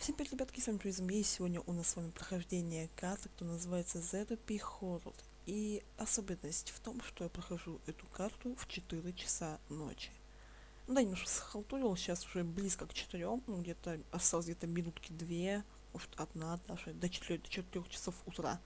Всем привет, ребятки, с вами Туризм. И сегодня у нас с вами прохождение карты, которая называется хоррор. И особенность в том, что я прохожу эту карту в 4 часа ночи. Ну да, немножко схалтурил, сейчас уже близко к 4, ну где-то осталось где-то минутки 2, может одна даже, до 4 часов утра.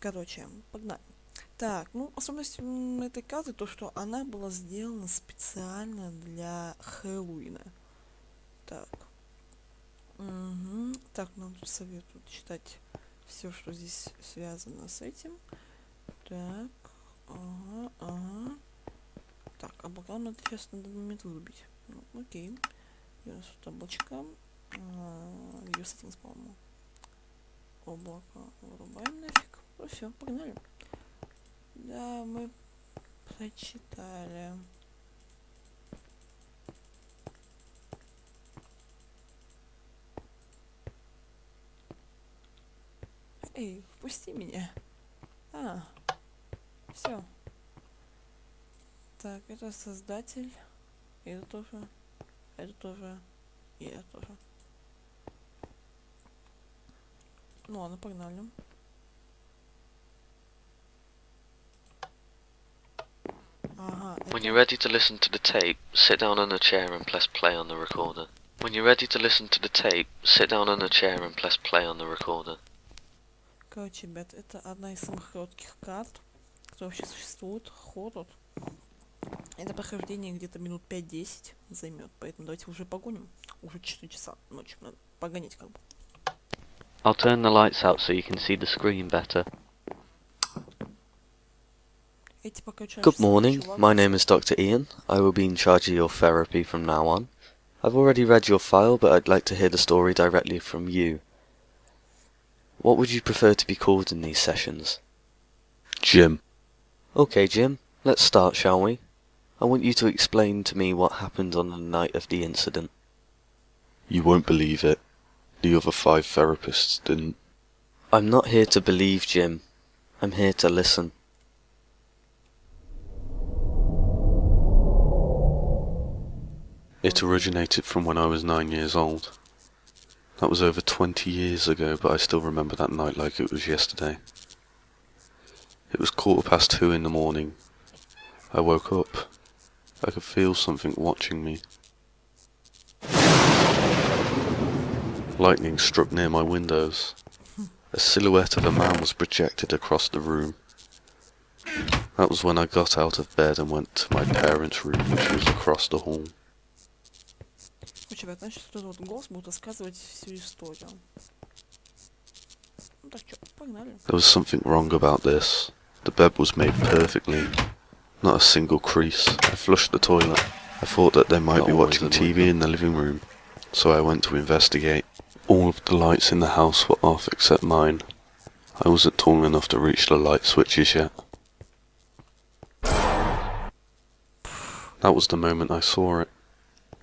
Короче, погнали. Так, ну особенность этой карты то, что она была сделана специально для Хэллоуина. Так. Угу. Так, нам тут советуют читать все, что здесь связано с этим. Так, ага. Так, а пока надо сейчас на данный момент вырубить. Ну, окей. И у нас тут облачка. Ее settings, по-моему. Облако вырубаем нафиг. Ну все, погнали. Да, мы прочитали. Эй, впусти меня. Все. Так, это создатель. Это тоже. Это тоже. И это тоже. Ну ладно, погнали. Ага, When you're это... ready to listen to the tape, sit down on a chair and press play on the recorder. When you're ready to listen to the tape, sit down on a chair and press play on the recorder. Короче, ребят, это одна из самых коротких карт, которая вообще существует, хоррор. Это прохождение где-то минут 5-10 займет, поэтому давайте уже погоним. Уже 4 часа ночи, надо погонять как бы. I'll turn the lights out so you can see the screen better. Эти пока Good morning, my name is Dr. Ian. I will be in charge of your therapy from now on. I've already read your file, but I'd like to hear the story directly from you. What would you prefer to be called in these sessions? Jim. Okay, Jim, let's start, shall we? I want you to explain to me what happened on the night of the incident. You won't believe it. The other 5 therapists didn't. I'm not here to believe, Jim. I'm here to listen. It originated from when I was 9 years old. That was over 20 years ago, but I still remember that night like it was yesterday. It was 2:15 in the morning. I woke up. I could feel something watching me. Lightning struck near my windows. A silhouette of a man was projected across the room. That was when I got out of bed and went to my parents' room, which was across the hall. Ребят, значит, вот этот вот голос будет рассказывать всю историю. Ну так что, погнали. There was something wrong about this. The bed was made perfectly. Not a single crease. I flushed the toilet. I thought that they might be watching TV in the living room, so I went to investigate. All of the lights in the house were off except mine. I wasn't tall enough to reach the light switches yet. That was the moment I saw it.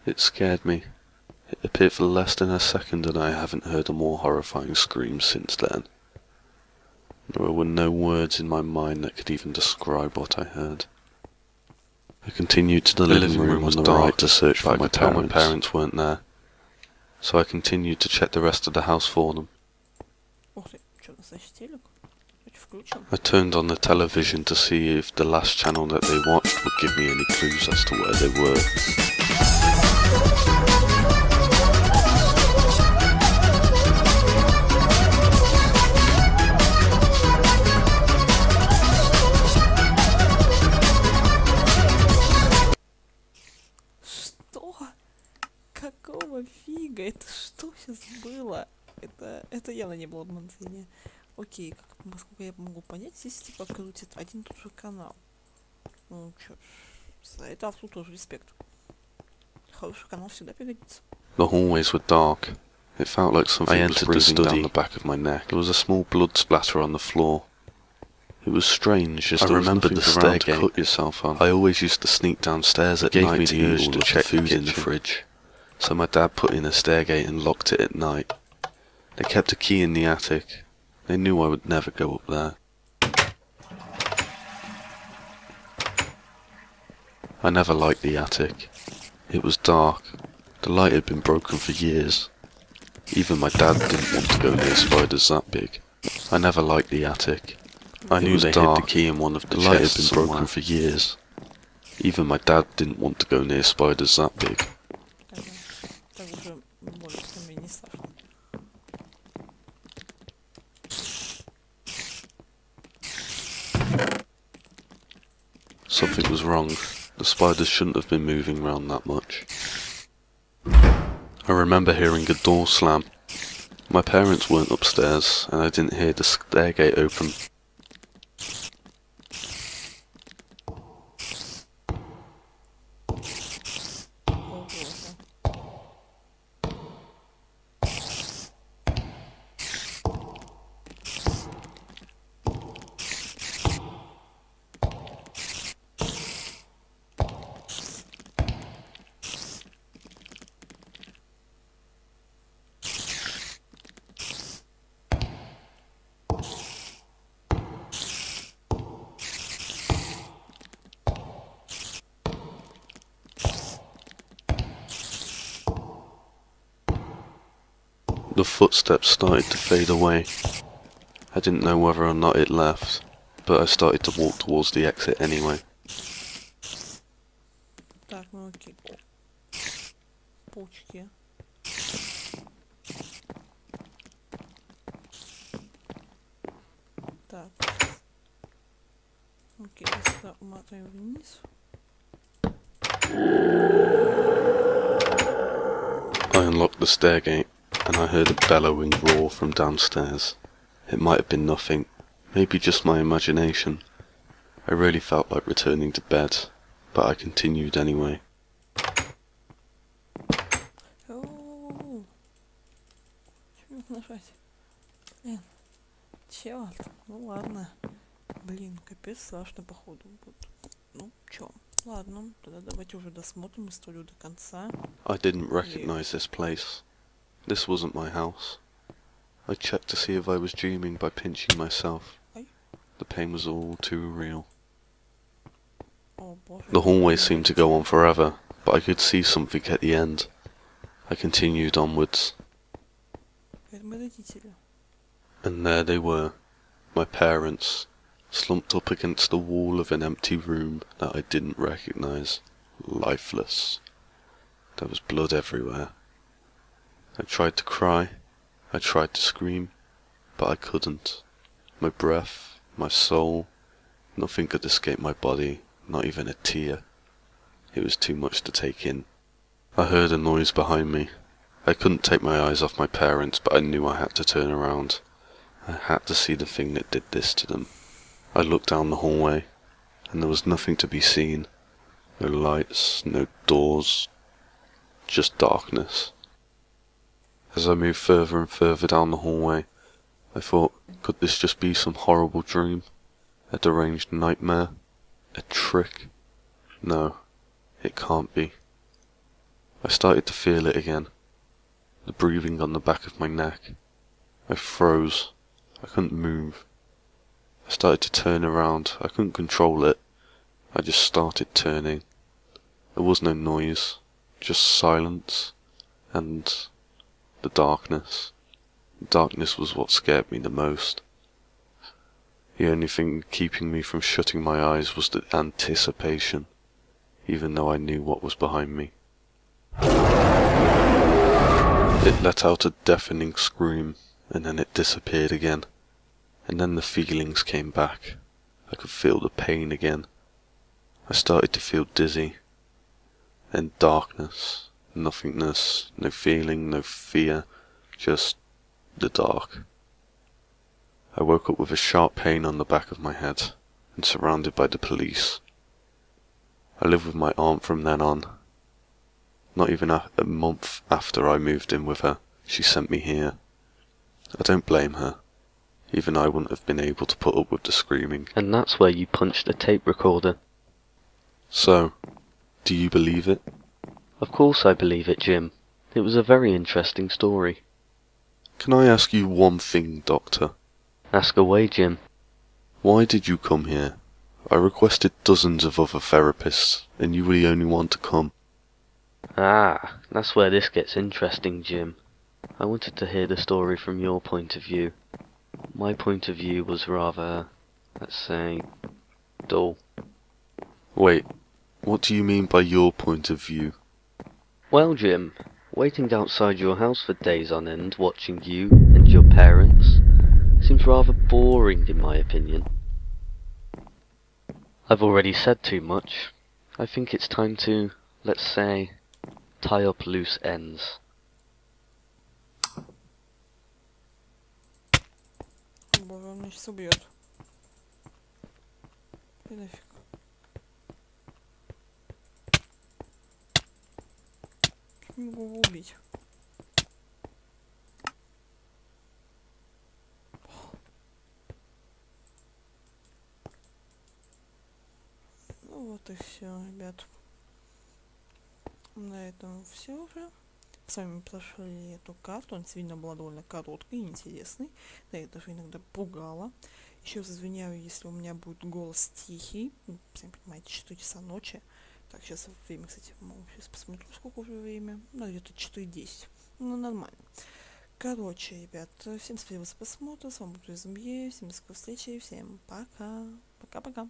It scared me. It appeared for less than a second and I haven't heard a more horrifying scream since then. There were no words in my mind that could even describe what I heard. I continued to the living room on the right to search for my parents. My parents weren't there, so I continued to check the rest of the house for them. Ух ты, что, настоящий телек? Давайте включим. I turned on the television to see if the last channel that they watched would give me any clues as to where they were. Что? Какого фига? Это что сейчас было? Это явно не было обман зрения. Окей, насколько я могу понять, здесь типа крутит один и тот же канал. Ну чё, за это автору тоже респект. Хороший канал всегда пригодится. The hallways were dark. It felt like something was breathing down the back of my neck. There was a small blood splatter on the floor. It was strange, as I remembered the stairgate to cut yourself on. I always used to sneak downstairs at night. Gave me the urge to check food in the fridge. So my dad put in a stairgate and locked it at night. They kept a key in the attic. They knew I would never go up there. I never liked the attic. It was dark. The light had been broken for years. Even my dad didn't want to go near spiders that big. I never liked the attic. I knew they hid the key in one of the chests. The light had been broken for years. Even my dad didn't want to go near spiders that big. Так уже более-менее не страшно. Something was wrong. The spiders shouldn't have been moving around that much. I remember hearing a door slam. My parents weren't upstairs, and I didn't hear the stairgate open. О боже. The footsteps started to fade away. I didn't know whether or not it left, but I started to walk towards the exit anyway. Так, ну окей. Паучки. Так. Окей, сюда уматываем вниз. I unlocked the stairgate, and I heard a bellowing roar from downstairs. It might have been nothing, maybe just my imagination. I really felt like returning to bed, but I continued anyway. Оу. Чё мне нажать? Блин. Черт. Ну ладно. Блин, капец страшно походу. Вот. Ну, чё? Ладно, тогда давайте уже досмотрим историю до конца. I didn't recognize this place. This wasn't my house. I checked to see if I was dreaming by pinching myself. The pain was all too real. О боже. The hallway seemed to go on forever, but I could see something at the end. I continued onwards, Это мои родители. and there they were, my parents, slumped up against the wall of an empty room that I didn't recognize, lifeless. There was blood everywhere. I tried to cry, I tried to scream, but I couldn't. My breath, my soul, nothing could escape my body, not even a tear. It was too much to take in. I heard a noise behind me. I couldn't take my eyes off my parents, but I knew I had to turn around. I had to see the thing that did this to them. I looked down the hallway, and there was nothing to be seen. No lights, no doors, just darkness. As I moved further and further down the hallway, I thought, could this just be some horrible dream? A deranged nightmare? A trick? No, it can't be. I started to feel it again. The breathing on the back of my neck. I froze. I couldn't move. I started to turn around. I couldn't control it. I just started turning. There was no noise, just silence and the darkness. The darkness was what scared me the most. The only thing keeping me from shutting my eyes was the anticipation, even though I knew what was behind me. It let out a deafening scream, and then it disappeared again. And then the feelings came back. I could feel the pain again. I started to feel dizzy. Then darkness, nothingness, no feeling, no fear, just the dark. I woke up with a sharp pain on the back of my head, and surrounded by the police. I lived with my aunt from then on. Not even a month after I moved in with her, she sent me here. I don't blame her. Even I wouldn't have been able to put up with the screaming. And that's where you punched a tape recorder. So, do you believe it? Of course I believe it, Jim. It was a very interesting story. Can I ask you one thing, Doctor? Ask away, Jim. Why did you come here? I requested dozens of other therapists, and you were the only one to come. Ah, that's where this gets interesting, Jim. I wanted to hear the story from your point of view. My point of view was rather, let's say, dull. Wait, what do you mean by your point of view? Well, Jim, waiting outside your house for days on end, watching you and your parents, seems rather boring in my opinion. I've already said too much. I think it's time to, let's say, tie up loose ends. Боже, он меня сейчас убьет. И нафиг. Не могу его убить. Ну вот и все, ребят. На этом все уже. С вами прошли эту карту. Она действительно была довольно короткой и интересной. Да, я даже иногда пугала. Еще раз извиняю, если у меня будет голос тихий. Ну, сами понимаете, 4 часа ночи. Так, сейчас время, кстати, сейчас посмотрю, сколько уже время. Ну, где-то 4:10. Ну, нормально. Короче, ребят, всем спасибо за просмотр. С вами был Зумбей. Всем до скорой встречи. Всем пока. Пока-пока.